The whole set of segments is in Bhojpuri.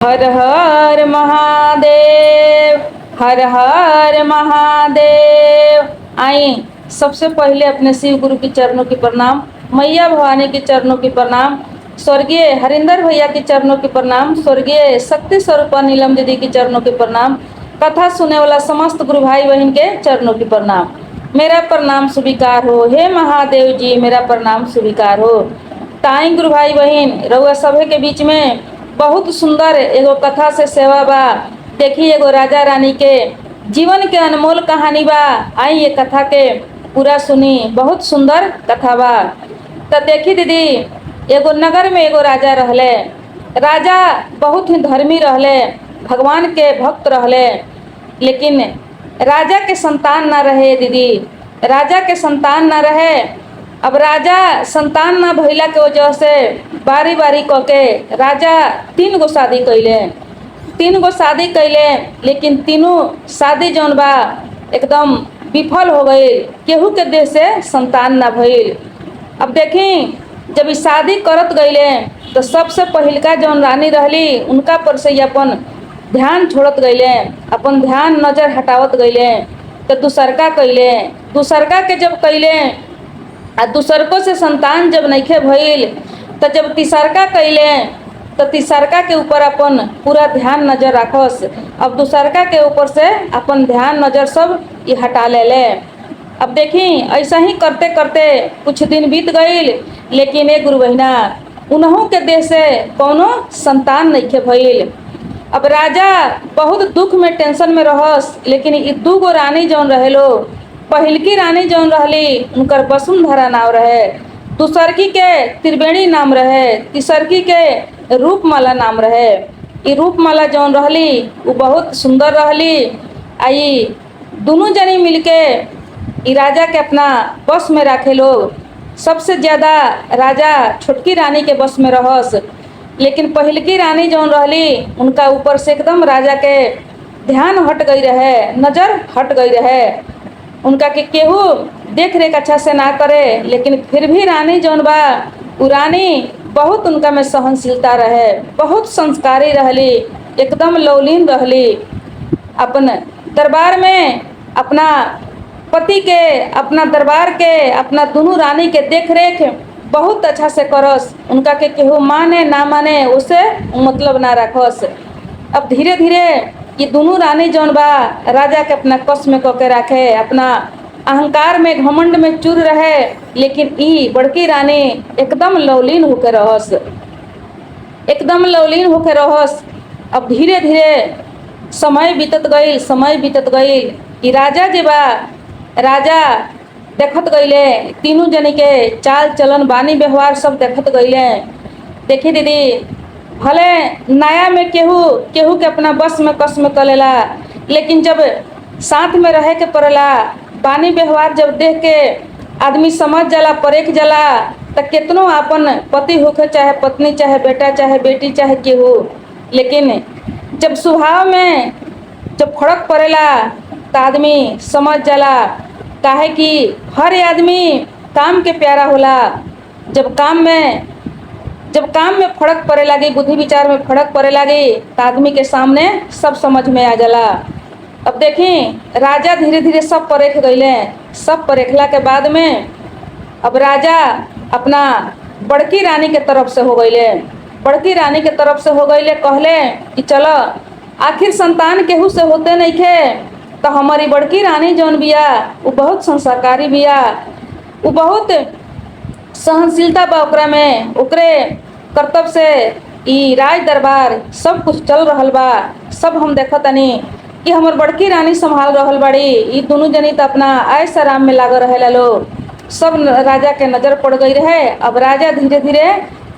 हर हर महादेव। हर हर महादेव। आई सबसे पहले अपने शिव गुरु के चरणों की प्रणाम, मैया भवानी के चरणों की प्रणाम, स्वर्गीय हरिंदर भैया के चरणों की प्रणाम, स्वर्गीय शक्ति स्वरूपा नीलम दीदी के चरणों की प्रणाम, कथा सुने वाला समस्त गुरु भाई बहन के चरणों की प्रणाम। मेरा प्रणाम स्वीकार हो, हे महादेव जी मेरा प्रणाम स्वीकार हो। ताई गुरु भाई बहन रउआ सभे के बीच में बहुत सुंदर एगो कथा से सेवा बा। देखी एगो राजा रानी के जीवन के अनमोल कहानी बा। आई ये कथा के पूरा सुनी, बहुत सुंदर कथा बा। तो देखी दीदी, एगो नगर में एगो राजा रहले। राजा बहुत ही धर्मी रहले, भगवान के भक्त रहले, लेकिन राजा के संतान ना रहे दीदी, राजा के संतान ना रहे। अब राजा संतान ना भइला के वजह से बारी बारी क के राजा 3 गो शादी कैले, 3 गो शादी कैले, लेकिन तीनों शादी जौन बा एकदम विफल हो गई। केहू के देह से संतान ना भइल। अब देखी जब ई शादी करत गईले तो सबसे पहिलका जौन रानी रहली उनका पर से अपन ध्यान छोड़त गईले, अपन ध्यान नजर हटावत गईले। तो दूसरका कैले, दूसरका के जब कैले आ दूसरको से संतान जब नइखे भइल, तो जब तीसरका कैले तो तीसरका के ऊपर अपन पूरा ध्यान नजर रखस। अब दूसरका के ऊपर से अपन ध्यान नजर सब ये हटा ले। अब देखी ऐसा ही करते करते कुछ दिन बीत गईल, लेकिन गुरु बहिना उन्हों के देह से कोनो संतान नइखे भइल। अब राजा बहुत दुख में टेंशन में रहस, लेकिन ई 2 गो रानी जौन रहेलो, पहिलकी रानी जौन रहली उनकर वसुंधरा नाम रहे, दूसरकी के त्रिवेणी नाम रहे, तीसरकी के रूपमाला नाम रहे। ई रूपमाला जौन रहली वो बहुत सुंदर रहली। आई दोनों जनी मिलके ई राजा के अपना बस में रखे लोग। सबसे ज़्यादा राजा छोटकी रानी के बस में रहस, लेकिन पहिलकी रानी जौन रहली उनका ऊपर से एकदम राजा के ध्यान हट गई रहे, नज़र हट गई रहे। उनका के केहू देख रेख अच्छा से ना करे, लेकिन फिर भी रानी जौन बा उ रानी बहुत उनका में सहनशीलता रहे, बहुत संस्कारी रहली, एकदम लौलीन रहली। अपन दरबार में अपना पति के, अपना दरबार के, अपना दोनों रानी के देख रेख बहुत अच्छा से करस। उनका के केहू माने ना माने उसे मतलब ना रखस। अब धीरे धीरे ये दोनों रानी जौन बा राजा के अपना कस में कके रखे, अपना अहंकार में घमंड में चूर रहे, लेकिन ई बड़की रानी एकदम लौलीन होके रहस, एकदम लौलीन होके रहस। अब धीरे धीरे समय बीतत गई, समय बीतत गई। ई राजा जे बा राजा देखत गईले, तीनों जनी के चाल चलन बानी व्यवहार सब देखत गईले। देखी दीदी, भले नया में केहू केहू के अपना बस में कस में कलेला, लेकिन जब साथ में रहे के पड़ेला, बानी व्यवहार जब देख के आदमी समझ जाला, परेख जाला, तो कितनों अपन पति होके चाहे पत्नी चाहे बेटा चाहे बेटी चाहे केहू, लेकिन जब स्वभाव में जब फर्क पड़ेला तो आदमी समझ जाला। काहे कि हर आदमी काम के प्यारा होला। जब काम में फर्क पड़े लगी, बुद्धि विचार में फर्क पड़े लगी, तो आदमी के सामने सब समझ में आ जाला। अब देखी राजा धीरे धीरे सब परेख गईले। सब परेखला के बाद में अब राजा अपना बड़की रानी के तरफ से हो गईले, बड़की रानी के तरफ से हो गईले। कहले कि चलो आखिर संतान केहू से होते नहीं खे, तो हमारी बड़की रानी जौन बिया वो बहुत संस्कारी बिया, वो बहुत सहनशीलता बा ओकरा में, ओकरे कर्तव्य से ई राज दरबार सब कुछ चल रहल बा। सब हम देखतनी कि हमर बड़की रानी संभाल रहल बाड़ी। ई दोनों जनी तो अपना ऐश आराम में लागल रहेला लोग। सब राजा के नज़र पड़ गई रहे। अब राजा धीरे धीरे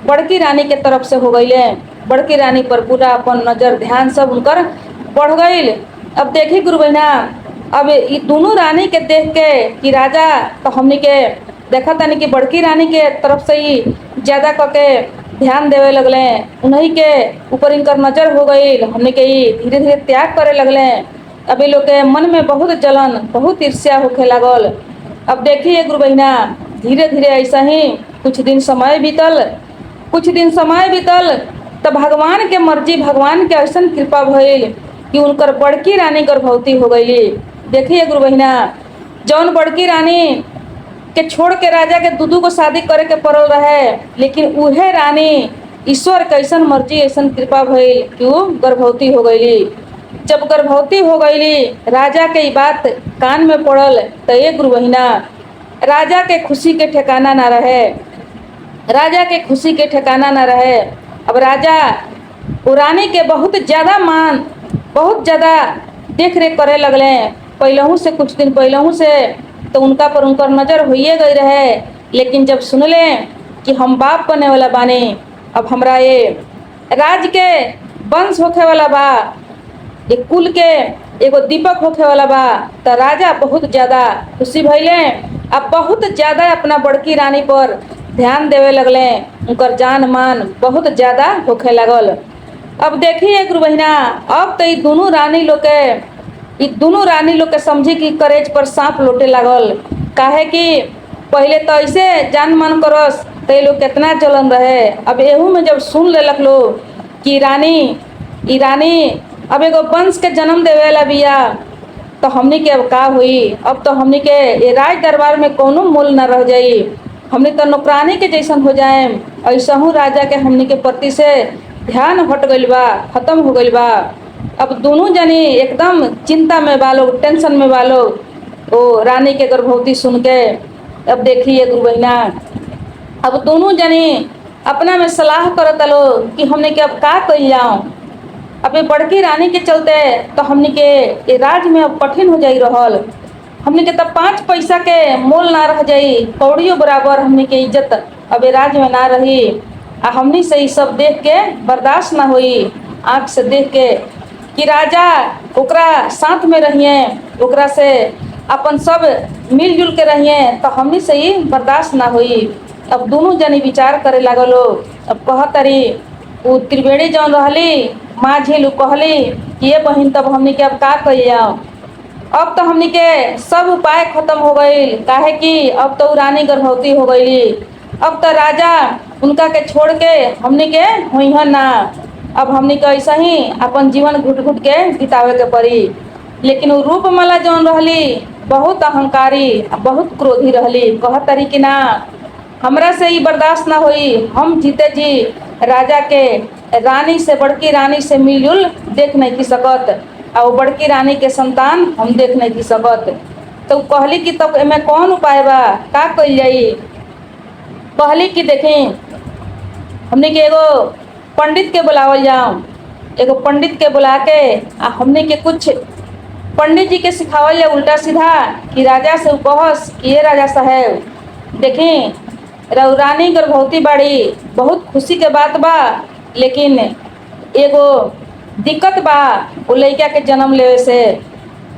बड़की रानी के तरफ से हो गईले, बड़की रानी पर पूरा अपन नज़र ध्यान सब उनकर बढ़ गईल। अब देखी गुरु बहिना, अब ये दोनों रानी के देख के कि राजा तो हमनी के देखा तनी कि बड़की रानी के तरफ से ही ज़्यादा करके ध्यान देवे लगले, उन्हीं के ऊपर इनकर नज़र हो गई। हमनी के ही धीरे धीरे त्याग करे लगले। अभी लोग के मन में बहुत जलन, बहुत ईर्ष्या होखे लागल। अब देखिए गुरु बहिना, धीरे धीरे ऐसा ही कुछ दिन समय बीतल, कुछ दिन समय बीतल। तो भगवान के मर्जी, भगवान के ऐसा कृपा भइल कि उनकर बड़की रानी गर्भवती हो गई। देखिए गुरु बहिना, जौन बड़की रानी के छोड़ के राजा के दूधू को शादी करे के पड़ल रहे, लेकिन उहे रानी ईश्वर के ऐसा मर्जी, ऐसा कृपा भइल कि वो गर्भवती हो गई। जब गर्भवती हो गई, राजा के बात कान में पड़ल तो ये गुरु बहिना, राजा के खुशी के ठिकाना ना रहे, राजा के खुशी के ठिकाना ना रहे। अब राजा वो रानी के बहुत ज़्यादा मान, बहुत ज़्यादा देख रेख करे लगले। पहलहू से, कुछ दिन पहलहू से तो उनका पर उनकर नज़र होइए गई रहे, लेकिन जब सुनले कि हम बाप बने वाला बानी, अब हमरा ये राज के वंश होखे वाला बा, ये कुल के एगो दीपक होखे वाला बा, तो राजा बहुत ज़्यादा खुशी भइले। अब बहुत ज़्यादा अपना बड़की रानी पर ध्यान देवे लगले, उनकर जान मान बहुत ज़्यादा होखे लगल। अब देखिए गुरु बहिना, अब तो ये दोनों रानी लोग के समझी कि करेज पर सांप लोटे लागल। काहे कि पहले तो ऐसे जान मन करस तो ये लोग कितना जलन रहे। अब एहू में जब सुन लेलक लोग कि ई रानी अब एगो वंश के जन्म देवे ला बिया, तो हमनी के अब का हुई। अब तो हमनी के ये राज दरबार में कोनो मोल न रह जाई, हमनी तो नौकरानी के जैसन हो जाए। ऐसा हूँ राजा के हमनी के प्रति से ध्यान हट गइल बा, खत्म हो गइल बा। अब दोनों जनी एकदम चिंता में बा लोग, टेंशन में बा लोग, वो रानी के गर्भवती सुन के। अब देखिए गुरु बहिना, अब दोनों जनी अपना में सलाह करत लो कि हमने के अब का कइल जाऊं। अब ये बड़की रानी के चलते तो हमने के ये राज में अब कठिन हो जाई रहल, हमने के तब 5 पैसा के मोल ना रह जाई, कौड़ियों बराबर हमने के इज्जत अब ये राज में ना रही। आ हमनी से ये सब देख के बर्दाश्त ना हुई, आँख से देख के कि राजा ओकरा साथ में रहिए, ओकरा से अपन सब मिलजुल के रहिए, तो हमनी से ही बर्दाश्त ना हुई। अब दोनों जनी विचार करे लागलो। अब कहतरी वो त्रिवेणी जौन रहली माँ झील कहली कि ये बहिन, तब हमनी के अब का कइल जाओ। अब तो हमनी के सब उपाय खत्म हो गई, काहे कि अब तो रानी गर्भवती हो गई। अब तो राजा उनका के छोड़ के हमनी के होइहन ना, अब हमनी के ऐसा ही अपन जीवन घुट घुट के बितावे के पड़ी। लेकिन वो रूपमाला जौन रहली बहुत अहंकारी, बहुत क्रोधी रहली। कहतरी कि ना, हमरा से ही बर्दाश्त ना हुई, हम जीते जी राजा के रानी से, बड़की रानी से मिलजुल देख नहीं की सकत, और वो बड़की रानी के संतान हम देख नहीं की सकत। तो कहली कि तब एमे कौन उपाय बा, का कइल जाई। कहली कि देखें, हमने के एगो पंडित के बुलावल जाओ, एगो पंडित के बुला के आ हमने के कुछ पंडित जी के सिखावल जाए उल्टा सीधा कि राजा से कहस कि ये राजा साहेब देखें, रानी गर्भवती बाड़ी, बहुत खुशी के बात बा, लेकिन एगो दिक्कत बा वो लड़का के जन्म लेवे से।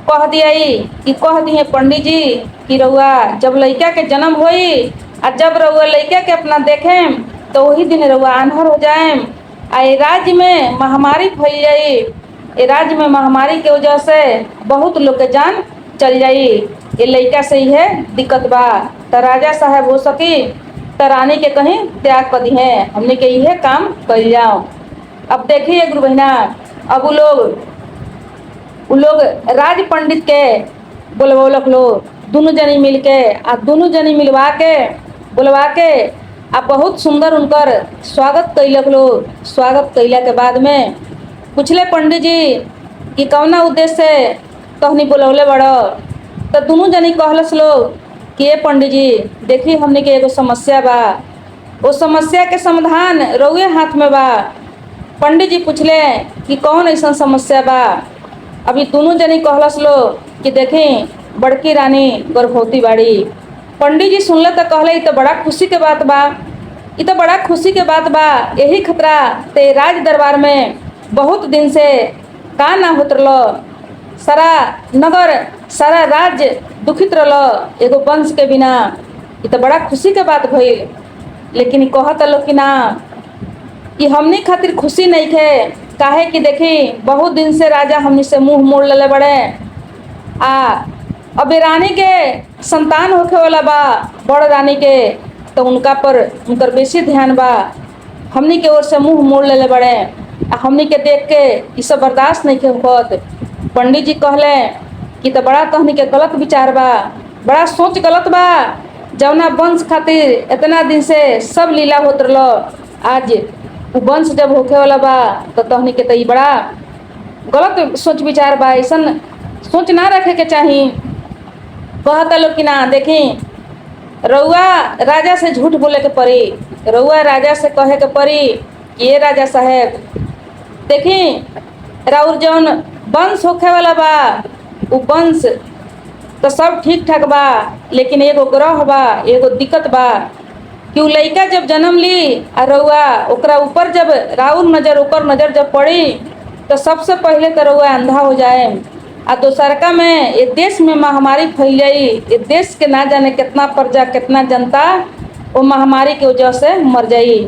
कह दिए पंडित जी कि रउआ जब लड़का के जन्म होई और जब रउआ लड़का के अपना देखें तो वही दिन रउआ आन्हर हो जाए। आ ये राज्य में महामारी फैल जाई, ये राज्य में महामारी के वजह से बहुत लोग के जान चल जाई। ये लड़का से ही है दिक्कत बा, तो राजा साहब हो सकी तो रानी के कहीं त्याग कर दी है, हमने के यह काम कर जाओ। अब देखिए गुरु बहिना, अब वो लोग राज पंडित के बोलवलक लोग, दोनों जनी मिल के आ दोनों जनी बुलवा के आ बहुत सुंदर उनकर स्वागत कैलक लोग। स्वागत कैला के बाद में पूछले पंडित जी कि कौना उद्देश्य से कहनी बुलवले बड़। तो दोनों जनी कहलस लोग कि ये पंडित जी देखिए, हमने के एगो समस्या बा, वो समस्या के समाधान रउए हाथ में बा। पंडित जी पूछले कि कौन ऐसा समस्या बा। अभी दोनों जनी कहलस लोग कि देखें, बड़की रानी गर्भवती बाड़ी। पंडित जी सुनले तो कहले ये तो बड़ा खुशी के बात बा, ये तो बड़ा खुशी के बात बा। यही खतरा ते राज दरबार में बहुत दिन से का ना होत रलो, सारा नगर सारा राज्य दुखित रलो एगो वंश के बिना। ये तो बड़ा खुशी के बात भइल, लेकिन कहत लोग कि ना, ये हमनी खातिर खुशी नहीं थे। काहे कि देखी बहुत दिन से राजा हमनी से मुंह मोड़ लेले बड़े। अब रानी के संतान होखे वाला बा, बड़ रानी के, तो उनका पर उनकर बेसी ध्यान बा। हमनी के ओर से मुंह मोड़ लेले बड़े। आ हमनी के देख के ई सब बर्दाश्त नहीं के होत। पंडित जी कहले कि तो बड़ा तहनी के गलत विचार बा, बड़ा सोच गलत बा। जौना वंश खातिर इतना दिन से सब लीला होत रहलो, आज वो वंश जब होखे वाला बा तो तहनी के तो ई बड़ा गलत सोच विचार बा। ऐसन सोच ना रखे के चाही। कहता लोग कि ना देखी, रउआ राजा से झूठ बोले के पड़ी, रउआ राजा से कहे के पड़ी कि ये राजा साहेब देखी, राउर जौन वंश होखे वाला बा उ वंश तो सब ठीक ठाक बा, लेकिन एगो ग्रह बा, एगो दिक्कत बा कि उ लइका जब जन्म ली आ रउआ ओकरा ऊपर जब राउर नजर ऊपर नजर जब पड़ी तो सबसे पहले तो रउआ अंधा हो जाए। आ दोसरका में ये देश में महामारी फैल जाई, ये देश के ना जाने कितना प्रजा कितना जनता वो महामारी के वजह से मर जाई।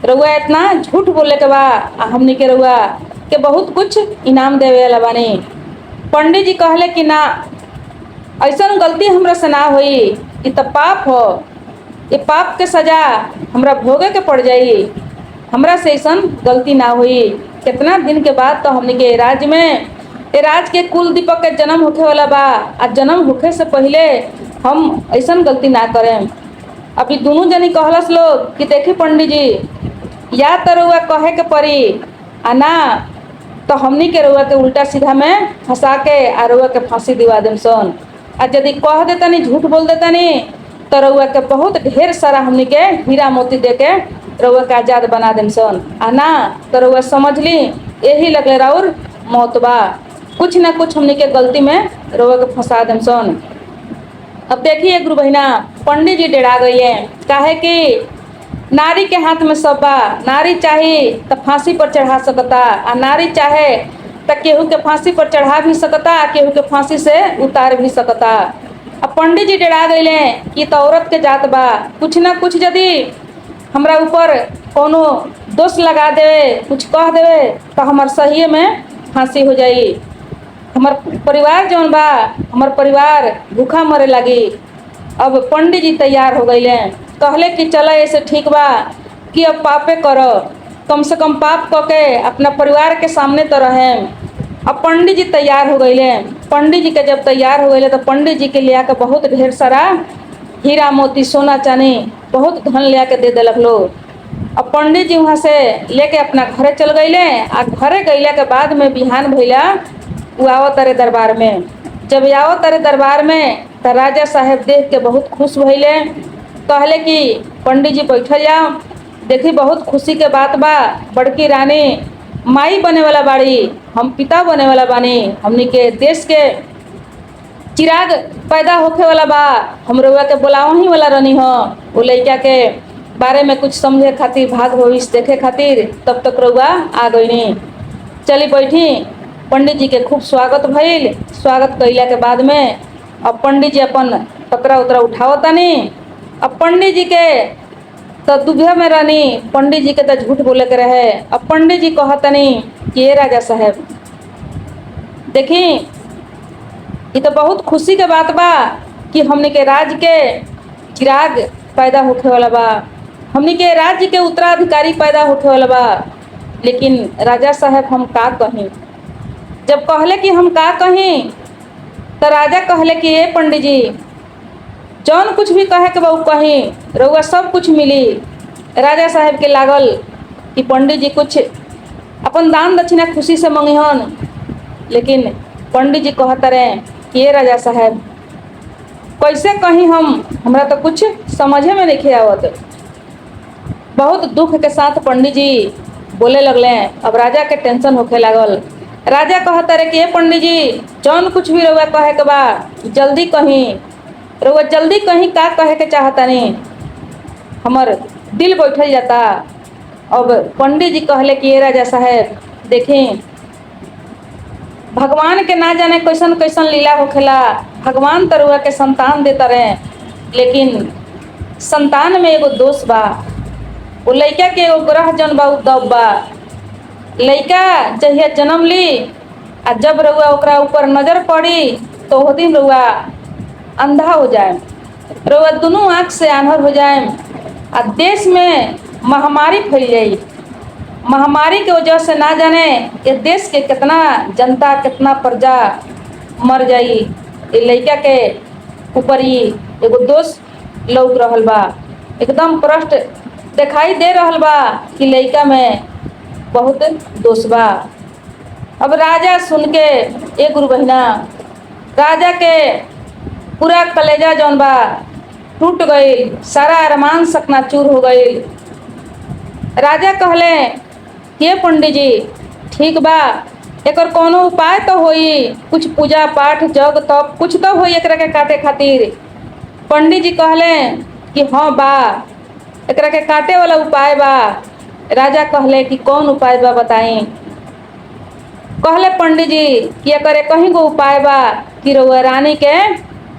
रउआ इतना झूठ बोले के बा, हमनी के रउआ के बहुत कुछ इनाम देवे वाला बानी। पंडित जी कहले कि ना, ऐसा गलती हमरा से ना होई, ये तो पाप हो, ये पाप के सजा हमरा भोगे के पड़ जाई, हमरा से ऐसा गलती ना हुई। कितना दिन के बाद तो हमनी के राज्य में ए राज के कुल दीपक के जन्म होखे वाला बा, आ जन्म होखे से पहले हम ऐसा गलती ना करें। अभी दोनों जनी कहलस लोग कि देखी पंडित जी, या तो रउआ कहे के पड़ी आ ना तो हमनी के रउआ के उल्टा सीधा में फंसा के आ रउआ के फांसी दिवा देम सन। आ यदि कह देतनी झूठ बोल देतनी तो रउआ के बहुत ढेर सारा हमनी के हीरा मोती दे के रउआ के आजाद बना देम सन। आ ना तो रउआ समझ ली यही लगले राउर मौत बा, कुछ ना कुछ हमनी के गलती में रउआ के फंसा देम सन। अब देखिए गुरु बहिना, पंडित जी डेरा गई है, काहे कि नारी के हाथ में सब बा। नारी चाहे तो फांसी पर चढ़ा सकता, आ नारी चाहे तो केहू के फांसी पर चढ़ा भी सकता, केहू के फांसी से उतार भी सकता। अब पंडित जी डेरा गईले कि तो औरत के जात बा, कुछ ना कुछ यदि हमरा ऊपर कोनो दोष लगा देवे, कुछ कह देवे तो हमार सही में फांसी हो जाई, हमार परिवार जौन बा, हमार परिवार भूखा मरे लगी। अब पंडित जी तैयार हो गईले, कहले कि चला ऐसे ठीक बा कि अब पापे करो, कम से कम पाप करके अपना परिवार के सामने तो रहें। अब पंडित जी तैयार हो गईले। पंडित जी के जब तैयार हो गईले तो पंडित जी के लिया के बहुत ढेर सारा हीरा मोती सोना चांदी बहुत धन लिया के दे दिलक लोग। अब पंडित जी वहाँ से लेके अपना घरे चल गईले। आ घरे गईला के बाद में बिहान भइला वो आवो तारे दरबार में। जब आवो तारे दरबार में तो राजा साहेब देख के बहुत खुश भइले, कहले कि पंडित जी बैठल जाओ, देखी बहुत खुशी के बात बा, बड़की रानी माई बने वाला बाड़ी, हम पिता बने वाला बानी, हमनी के देश के चिराग पैदा होखे वाला बा, हम रउआ के बुलावा ही वाला रहनी हो वो लइका के बारे में कुछ समझे खातिर, भाग भविष्य देखे खातिर, तब तक रउआ आ गईनी। चली बैठी। पंडित जी के खूब स्वागत भइल। स्वागत कइला के बाद में अब पंडित जी अपन पतरा उतरा उठावतानी। अब पंडित जी के तो दुबे में रहनी, पंडित जी के तो झूठ बोले के रहे। अब पंडित जी कहतनी कि ये राजा साहेब देखी, ये तो बहुत खुशी के बात बा कि हमने के राज्य के चिराग पैदा होखे वाला बा, हमने के राज्य के उत्तराधिकारी पैदा होखे वाला बा, लेकिन राजा साहेब हम का कहीं। जब कहले कि हम का कहीं तो राजा कहले कि ये पंडित जी जौन कुछ भी कहे के बा कहीं, रउआ सब कुछ मिली। राजा साहेब के लागल कि पंडित जी कुछ अपन दान दक्षिणा खुशी से मंगिहन, लेकिन पंडित जी कहता रहे कि ये राजा साहेब कैसे कहीं हमरा तो कुछ समझे में नहीं आवत। बहुत दुख के साथ पंडित जी बोले लगले। अब राजा के टेंशन होखे लागल। राजा कहता रहे कि ये पंडित जी जौन कुछ भी रउआ कहे के बा जल्दी कहीं, रउआ जल्दी कहीं का कहे के चाहता नहीं, हमर दिल बैठल जाता। अब पंडित जी कहले कि ये राजा साहेब देखें, भगवान के ना जाने कैसन कैसन लीला होखेला। भगवान तो रउआ के संतान देता रहे, लेकिन संतान में एगो दोष बा। वो लइका के एगो ग्रह जौन बा उ दब बा। लइका जहिया जन्म ली आ जब रउआ ओकरा ऊपर नजर पड़ी तो वो दिन रउआ अंधा हो जाए, रउआ दोनों आँख से आंधर हो जाए। आ देश में महामारी फैल जाई। महामारी के वजह से ना जाने ये देश के कितना जनता कितना प्रजा मर जाई। ये लड़का के ऊपर ही एगो दोष लौक रहल बा, एकदम प्रश्न दिखाई दे रहल बा कि लड़का में बहुत दोष बा। अब राजा सुन के एक गुरु बहिना राजा के पूरा कलेजा जौन बा टूट गई, सारा अरमान चकनाचूर हो गई। राजा कहले हे पंडित जी ठीक बा, एकर कोनो उपाय तो होई, कुछ पूजा पाठ जग तप कुछ तो होई एकरा के काटे खातिर। पंडित जी कहले कि हाँ बा, एकरा के काटे वाला उपाय बा। राजा कहले कि कौन उपाय बा बताई। कहले पंडित जी कि एकर कहीं गो उपाय बा कि रउआ रानी के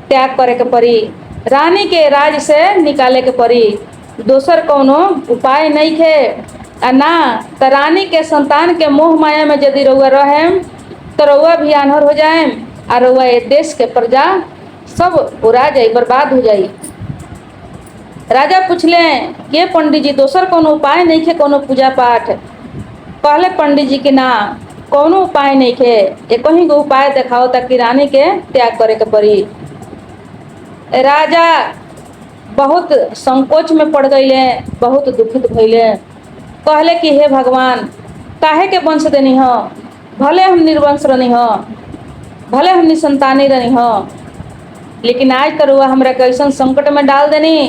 त्याग करे के पड़ी, रानी के राज से निकाले के पड़ी, दोसर कौनो उपाय नहीं खे। आ ना तो रानी के संतान के मोह माया में यदि रउआ रहेम तो रउआ भी आन्हर हो जाएम, आ रउआ ये देश के प्रजा सब उड़ा जाई, बर्बाद हो जाई। राजा पूछले के पंडित जी दोसर कोनो उपाय नहीं खे, कोनो पूजा पाठ। कहले पंडित जी कि ना कोनो उपाय नहीं खे, एक ही गो उपाय दिखाओ ताकि रानी के त्याग करे के पड़ी। राजा बहुत संकोच में पड़ गईले, बहुत दुखित भइले। कहले कि हे भगवान काहे के वंश देनी हो, भले हम निर्वंश रहनी हो, भले हम निसंतानी रहनी हो, लेकिन आज तो हमरा कैसन संकट में डाल देनी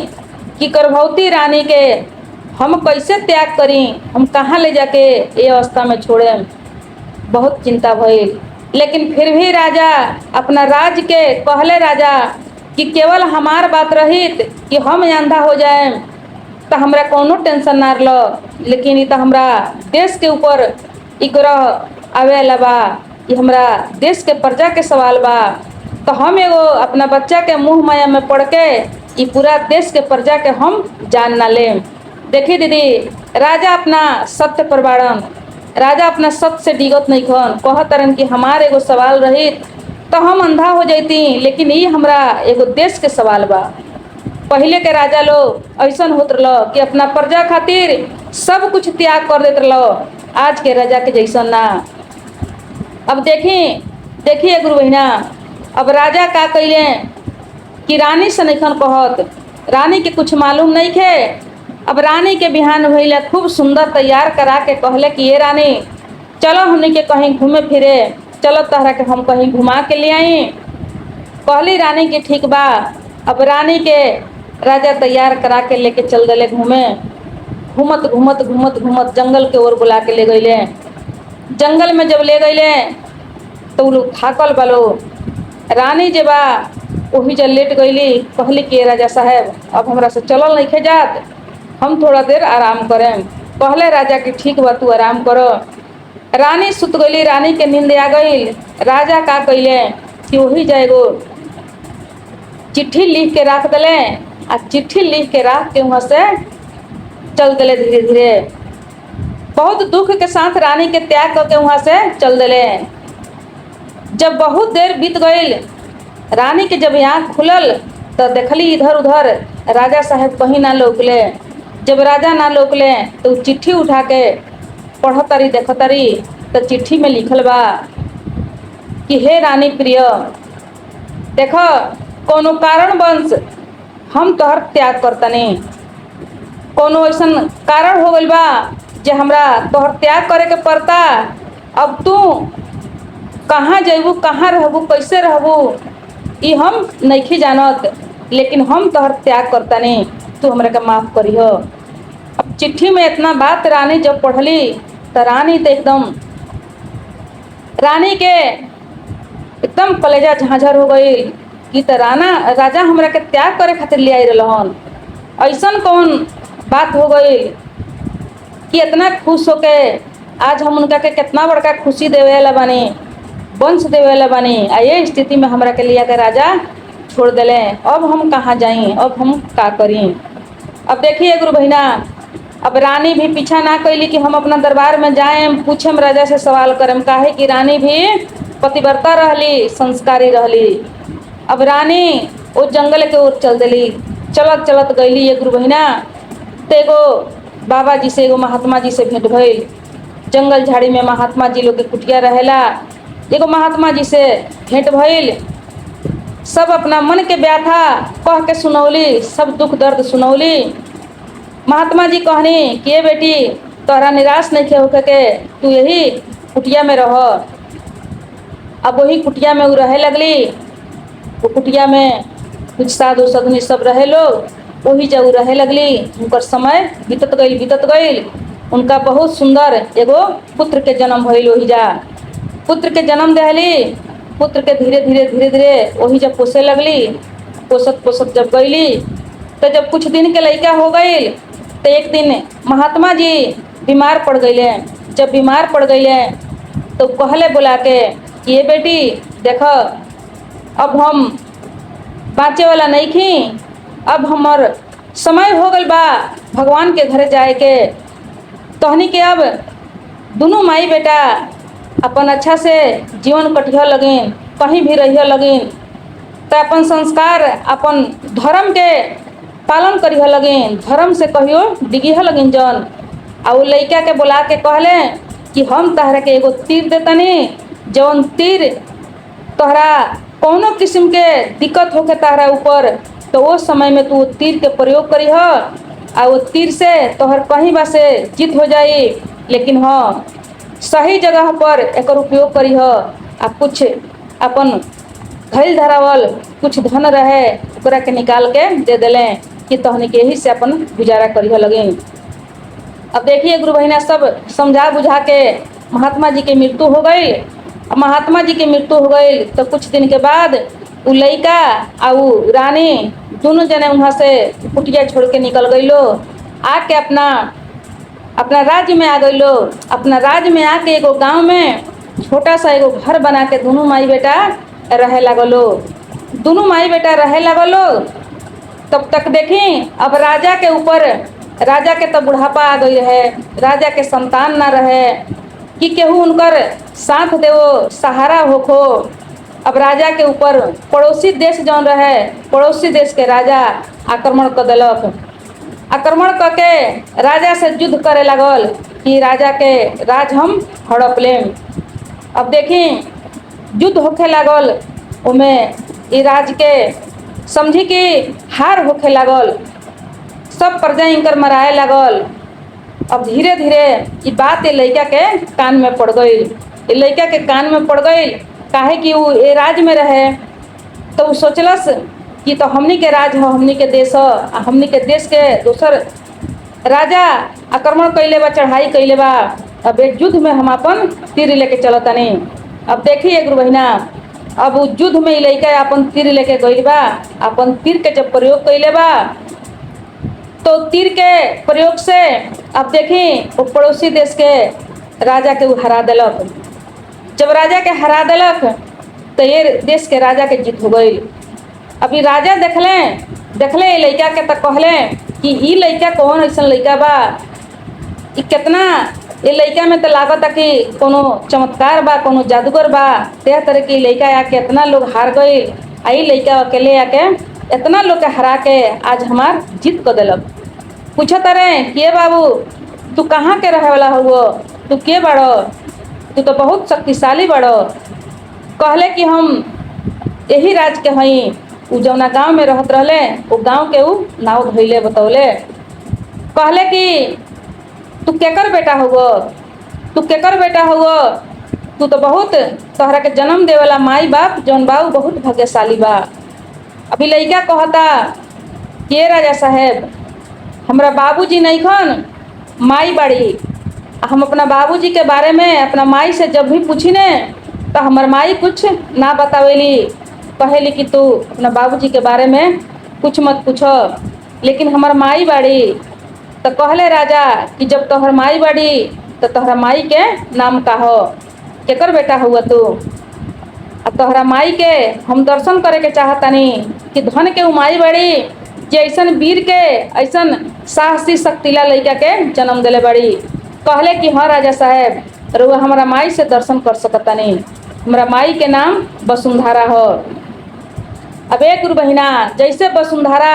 कि गर्भवती रानी के हम कैसे त्याग करी, हम कहाँ ले जाके ये अवस्था में छोड़े। बहुत चिंता भइल, लेकिन फिर भी राजा अपना राज के कहले राजा कि केवल हमार बात रहित कि हम अंधा हो जाए तो हमरा कोनो टेंशन ना लो, लेकिन ये तो हमरा देश के ऊपर ई ग्रह आवे बा, ये हमरा देश के प्रजा के सवाल बा। तो हम एगो अपना बच्चा के मुँह माया में पड़ के ये पूरा देश के प्रजा के हम जान ना ले। देखी दीदी राजा अपना सत्य पर बाड़न, राजा अपना सत्य से डिगत नहीं खन, कहतरन कि हमार एगो सवाल रही तो हम अंधा हो जाती, लेकिन ये हमरा एगो देश के सवाल बा। पहले के राजा लोग ऐसा होत रहो कि अपना प्रजा खातिर सब कुछ त्याग कर देते रहो, आज के राजा के जैसा ना। अब देखिए गुरु बहिना, अब राजा का कैले कि रानी से नहीं कहत, रानी के कुछ मालूम नहीं खे। अब रानी के बिहान भइले खूब सुंदर तैयार करा के कहले कि ये रानी चलो हमने के कहीं घूमे फिरे, चलो तहरा के हम कहीं घुमा के ले आई। कहली रानी के ठीक बा। अब रानी के राजा तैयार करा के लेके चल गए घूमे। घूमत घूमत घूमत घूमत जंगल के ओर बुला के ले गईले। जंगल में जब ले गईले तो वो लोग थाकल बालो। रानी जे बा वही जब लेट गईली, कहली कि राजा साहब अब हमरा से चलल नहीं खे जात, हम थोड़ा देर आराम करें। कहले राजा कि ठीक बा तू आराम करो। रानी सुत गईली, रानी के नींद आ गई। राजा का कैले कि वही जाएगो चिट्ठी लिख के रख दले, आ चिट्ठी लिख के रख के वहाँ से चल दले धीरे धीरे। बहुत दुख के साथ रानी के त्याग करके वहाँ से चल दले। जब बहुत देर बीत गई, रानी के जब आँख खुलल तो देखली इधर उधर राजा साहब कहीं ना लौकले। जब राजा ना लौकले तो चिट्ठी उठा के पढ़तारी देखतारी तो चिट्ठी में लिखल बा कि हे रानी प्रिय, देखो कोनो कारणवश हम तोहर त्याग करतनी। कोनो ऐसा कारण हो गइल बा जे हमरा तोहर त्याग करे के पड़ता। अब तू कहाँ जइबू, कहाँ रहबू, कैसे रहबू ये हम नहीं जानत, लेकिन हम तोहर त्याग करतनी, तू हमरा के माफ़ करियो। अब चिट्ठी में इतना बात रानी जब पढ़ली तो रानी तो रानी के एकदम कलेजा झांझर हो गई कि तो राजा हमरा के त्याग करे खातिर ले आई रहन। ऐसा कौन बात हो गई कि इतना खुश होके आज हम उनका के कितना बड़का खुशी देवे वाला बानी, वंश देवे वाला बानी, आ ये स्थिति में हमरा के लिया के राजा छोड़ दिले। अब हम कहाँ जाई, अब हम का करी। अब देखिए गुरु बहिना, अब रानी भी पीछा ना कैली कि हम अपना दरबार में जाएम, पूछम राजा से सवाल करम, काहे कि रानी भी पतिव्रता रहली, संस्कारी रहली। अब रानी वो जंगल के ओर चल दिली। चलत चलत गईली ये गुरु बहिना तो एगो बाबा जी से एगो महात्मा जी से भेंट भइल। जंगल झाड़ी में महात्मा जी लोग के कुटिया रहेला। एगो महात्मा जी से भेंट भइल। सब अपना मन के व्यथा कह के सुनौली, सब दुख दर्द सुनौली। महात्मा जी कहनी कि ये बेटी तोहरा निराश नहीं होके के तू यही कुटिया में रह। अब वही कुटिया में वो रहे लगली। वो कुटिया में कुछ साधु सधुनी सब रहे लोग, वही जब वो रहे लगली। उनकर समय बीतत गईल। उनका बहुत सुंदर एगो पुत्र के जन्म भइल। वही जा पुत्र के जन्म दहली। पुत्र के धीरे धीरे वही जब पोसे लगली। पोसत पोसत जब गईली तो जब कुछ दिन के लड़का हो गई तो एक दिन महात्मा जी बीमार पड़ गईले। जब बीमार पड़ गईले तो कहले बुला के कि ये बेटी देख, अब हम बाँचे वाला नहीं थी। अब हमार समय हो गल बा भगवान के घरे जाए के। तहनी के अब दोनों माई बेटा अपन अच्छा से जीवन कटिह लगिन, कहीं भी रहिए लगिन। तो अपन संस्कार अपन धर्म के पालन करिह लगिन, धर्म से कहियो डिगिह लगिन जन। आ वो लड़का के बुला के कहले कि हम तहरा के एगो तीर देतनी, जौन तीर तोहरा कौनो किस्म के दिक्कत होके तहरा ऊपर, तो वो समय में तू तीर के प्रयोग करीह। आ वो तीर से तोहर कहीं बा से जीत हो जाई। लेकिन हाँ, सही जगह पर एक उपयोग करीह। आ कुछ अपन धैल धरावल कुछ धन रहे ओकरा के निकाल के दे दिले कि तहनी के यही से अपन गुजारा करीह लगिन। अब देखिए गुरु बहिना, सब समझा बुझा के महात्मा जी के मृत्यु हो गई। महात्मा जी के मृत्यु हो गई तो कुछ दिन के बाद वो लड़का आ वो रानी दोनों जने वहाँ से कुटिया छोड़ के निकल गई लो। आके अपना राज्य में आ गई लो। अपना राज्य में आके एगो गांव में छोटा सा एगो घर बना के दोनों माई बेटा रहे लगलो। दोनों माई बेटा रहे लगलो। तब तक देखी अब राजा के ऊपर, राजा के तो बुढ़ापा आ गई रहे, राजा के संतान ना रहे कि केहू उनकर साथ देवो, सहारा होखो। अब राजा के ऊपर पड़ोसी देश जौन रहे, पड़ोसी देश के राजा आक्रमण कर दिलक। आक्रमण करके राजा से युद्ध करे लगल कि राजा के राज हम हड़प लेम। अब देखी युद्ध होखे लागल, उमें ई राज के समझी कि हार होखे लागल। सब प्रजा इनकर मराए लागल। अब धीरे धीरे ये बात ये लड़का के कान में पड़ गई। ये लड़का के कान में पड़ गई काहे कि वो ये राज में रहे। तो वो सोचलस कि तो हमनी के राज हो, हमनी के देश हो। हमनी के देश के दोसर राजा आक्रमण कैले बा, चढ़ाई कैले बा। अब एक युद्ध में हम अपन तीर लेके चलतानी। अब देखिए गुरु बहिना, अब वो युद्ध में ये लड़का अपन तीर लेके गइल बा। अपन तीर के जब प्रयोग कैले बा तो तीर के प्रयोग से अब देखी वो पड़ोसी देश के राजा के वो हरा दिलक। जब राजा के हरा दिलक तो ये देश के राजा के जीत हो गई। अभी राजा देखले ये लड़का के तो कहले कि ई लड़का कौन ऐसा लड़का बा, ई कितना ये लड़का में तो लागत है कि कोनो चमत्कार बा, कोनो जादूगर बा। तेह तरह की लड़का आके इतना लोग हार गई। आई लड़का अकेले आके इतना लोग के हरा के आज हमार जीत कर दिलक। पूछत रहे कि ये बाबू तू कहाँ के रहे वाला हो, तू के बड़ो, तू तो बहुत शक्तिशाली बड़ो। कहले कि हम यही राज के हई। उ जौना गांव में रहत रहले वो गांव के उ नाव धइले बतौले। कहले कि तू केकर बेटा हो, तू केकर बेटा हो, तू तो बहुत तोहरा के जन्म देवेला माई बाप जौन बाऊ बहुत भाग्यशाली बा। अभी लड़का कहता कि राजा साहेब हमरा बाबूजी नहीं खन, माई बड़ी। हम अपना बाबूजी के बारे में अपना माई से जब भी पूछी ने तो हमार माई कुछ ना बतावेली। कहेली कि तू अपना बाबूजी के बारे में कुछ मत पूछो, लेकिन हमार माई बड़ी। तो कहले राजा कि जब तोहर माई बड़ी तो तोहरा माई के नाम का हो, केकर बेटा हुआ तू। अब तोहरा माई के हम दर्शन करे के चाहतानी कि धन के माई बड़ी जे ऐसन वीर के ऐसन साहसी शक्तिला लड़का के जन्म दिले बड़ी। कहले कि हाँ राजा साहेब रुआ हमारा माई से दर्शन कर सकतानी। हमारा माई के नाम वसुंधरा हो। अब एक गुरु बहिना जैसे वसुंधरा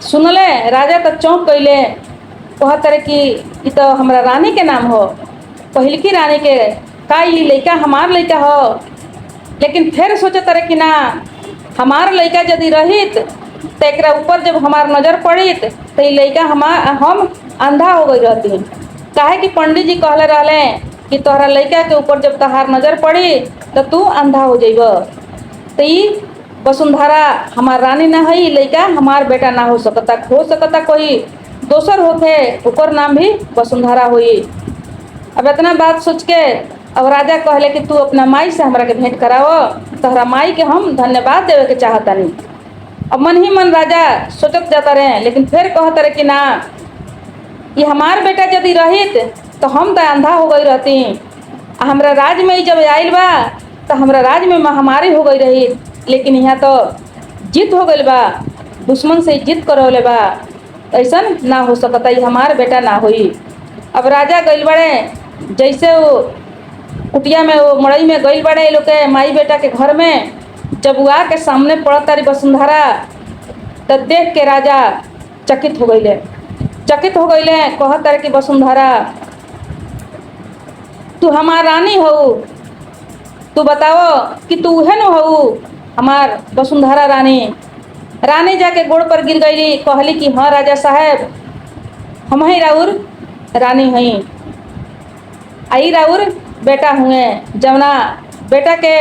सुनले राजा तो चौंक कैले कहत रहे कि ई तो हमरा रानी के नाम हो, पहिलकी रानी के, का ई लड़का हमार लड़का हो। लेकिन फिर सोचत रहे कि ना, हमार लड़का यदि रहित तो एक ऊपर जब हमार नज़र पड़ित तो ये लड़का हम अंधा हो गई रहती। काहे कि पंडित जी कहले रहले कि तोहरा लड़का के ऊपर जब तहार नज़र पड़ी तो तू अंधा हो जाइब। तो ये वसुंधरा हमार रानी ना है, लड़का हमार बेटा ना हो सकता कोई दोसर होके ओकर नाम भी वसुंधरा हुई। अब इतना बात सोच के अब राजा कहले कि तू अपना माई से हमरा के भेंट कराओ, तोहरा माई के हम धन्यवाद देवे के चाहतानी। अब मन ही मन राजा सोचत जाता रहे, लेकिन फिर कहता रहे कि ना, ये हमार बेटा यदि रहित तो हम तो अंधा हो गई रहती। हमरा राज में जब आयल बा तो हमरा राज में महामारी हो गई रही, लेकिन यहाँ तो जीत हो गई बा, दुश्मन से जीत करौले बा, ऐसा ना हो सकता, ये हमार बेटा ना हुई। अब राजा गइल बड़े, जैसे वो कुटिया में वो मड़ई में गइल बड़े ये लोग के माई बेटा के घर में, जब वो आके सामने पड़त तारी वसुंधरा तो देख के राजा चकित हो गईले। कहत तारे कि वसुंधरा तू हमार रानी हो, तू बताओ कि तू उहे न हो हमार वसुंधरा रानी। रानी जाके गोड़ पर गिर गई, कहली कि हाँ राजा साहब, हम ही राउर रानी हई, आई राउर बेटा हुए, जवना बेटा के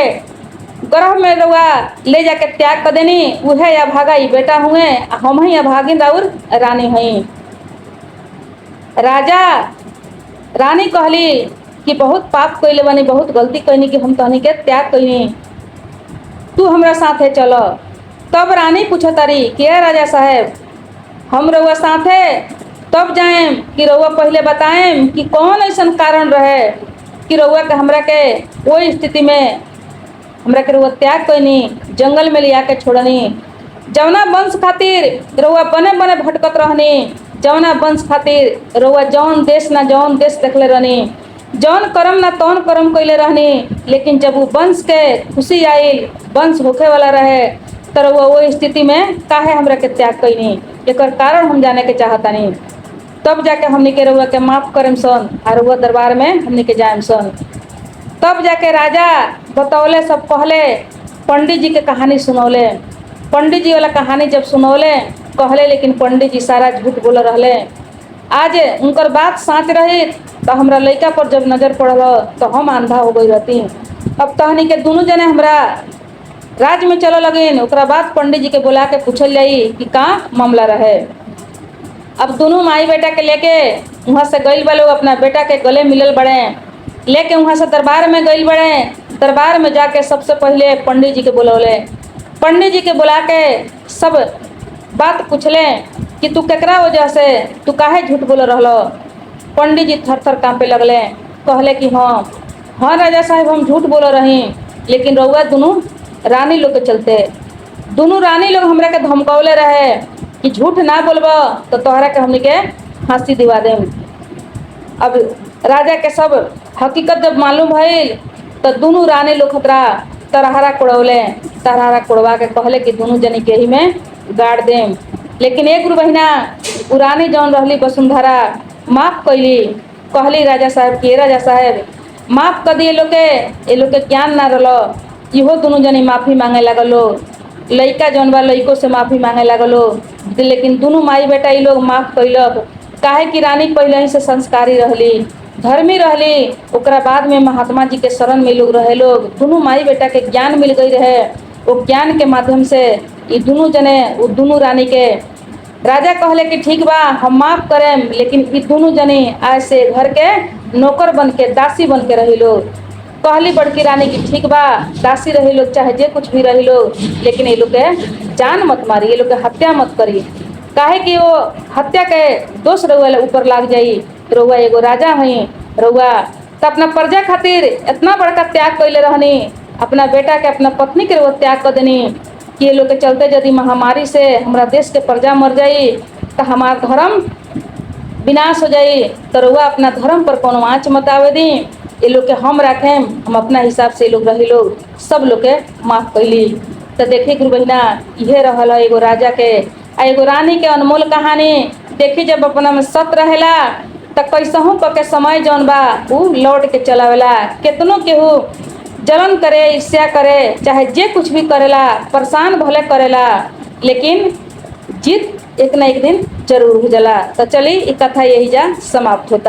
गर्भ में रउआ ले जाके त्याग कर देनी उहे या भागा बेटा हुए, हम ही अभागिन राउर रानी हई। राजा रानी कहली कि बहुत पाप कैले बनी, बहुत गलती कैनी कि हम तहनी के त्याग कैनी, तू हमरा साथे चलो। तब रानी पूछो तारी कि राजा साहेब, हम रउआ साथे तब जाएम कि रउआ पहले बताएम कि कौन ऐसा कारण रहे कि रउआ के हमरा के वो स्थिति में हमरा के रउआ त्याग कैनी, जंगल में लिया के छोड़नी, जवना वंश खातिर रउआ बने बने भटकत रहनी, जवना वंश खातिर रउआ जौन देश ना जौन देश देखले रहनी, जौन कर्म ना तौन कर्म कैले रहनी, लेकिन जब वो वंश के खुशी आई, वंश होखे वाला रहे, तो रउआ वो स्थिति में काहे हमरा के त्याग कैनी, एकर कारण हम जाने के चाहतानी। तब जाके हमने के रउआ के माफ़ करम सन और रउआ दरबार में हमने के जाएम सन। तब जाके राजा बतौले, सब कहले, पंडित जी के कहानी सुनौले। पंडित जी वाला कहानी जब सुनौले कहले, लेकिन पंडित जी सारा झूठ बोल रहले। आज उनकर बात साँच रही तो हमरा लड़का पर जब नज़र पड़ल तो हम अंधा हो गई रहती। अब तहनी के दोनों जने हमरा राज में चलो लगिन। ओकरा बाद पंडित जी के बुला के पूछल जाई कि का मामला रहे। अब दोनों माई बेटा के लेके वहाँ से गइल बा लोग, अपना बेटा के गले मिलल बड़े, लेके वहाँ से दरबार में गइल बड़े। दरबार में जाके सबसे पहले पंडित जी के बुलौले। पंडित जी के बुला के सब बात पूछले कि तू केकरा वजह से, तू काहे झूठ बोल रहलो। पंडित जी थर थर कांपे लगले, कहले कि हाँ राजा साहब, हम झूठ बोल रही, लेकिन रउआ दोनों रानी लोग के चलते, दोनों रानी लोग हमरा के धमकौले रहे कि झूठ ना बोलब तो तोहरा के हमने के फांसी दिवा देम। अब राजा के सब हकीकत जब मालूम भइल तो दोनों रानी लोग खतरा तरहरा कोड़ौले। तरहरा कोड़वा के कहले कि दोनों जनी के ही में गाड़ देम। लेकिन एक बहिना उ रानी जौन रहली वसुंधरा माफ़ कैली, कहली राजा साहब कि राजा साहब माफ़ कर दिए ये लोग के ज्ञान ना रलो। इहो दोनों जनी माफ़ी मांगे लगलो, लड़का जौन बा लड़कों से माफ़ी मांगे लगलो, लेकिन दोनों माई बेटा ये लोग माफ़ कैलक। काहे कि रानी पहले ही से संस्कारी रहली, धर्मी रहली, ओकरा बाद में महात्मा जी के शरण में लोग रहे। लोग दोनों माई बेटा के ज्ञान मिल गई रहे, वो ज्ञान के माध्यम से ये दोनों जने वो दोनों रानी के राजा कहले कि ठीक बा हम माफ़ करें, लेकिन ये दोनों जने आज से घर के नौकर बन के दासी बन के रही लोग। कहली बड़की रानी की ठीक बा दासी रही लोग, चाहे जे कुछ भी रही लोग, लेकिन ये लोग के जान मत मारी, ये लोग के हत्या मत करी। काहे कि वो हत्या के दोष रउआ ऊपर लाग जाई। रउआ एगो राजा हई, रउआ तो अपना प्रजा खातिर इतना बड़का त्याग कैले रहनी, अपना बेटा के अपना पत्नी के रउआ त्याग कर देनी कि ये लोग के चलते यदि महामारी से हमारा देश के प्रजा मर जाई तो हमार धर्म विनाश हो जाई। तो रउआ अपना धर्म पर कोनो आँच मत आवे दी, ये लोग के हम रखें, हम अपना हिसाब से ये लोग रही लोग सब लोग के माफ़ कैली। तो देखिए गुरु बहिना, इहे रहल एगो राजा के आ एगो रानी के अनमोल कहानी देखी जब अपना में सत रहेला त कैसहू क के समय जौन बा उ लौट के चलावेला। केतनो केहू जलन करे, ईर्ष्या करे, चाहे जे कुछ भी करेला, परेशान भले करेला, लेकिन जीत एक ना एक दिन जरूर हो जाला। तो चली ई कथा यही जा समाप्त होता।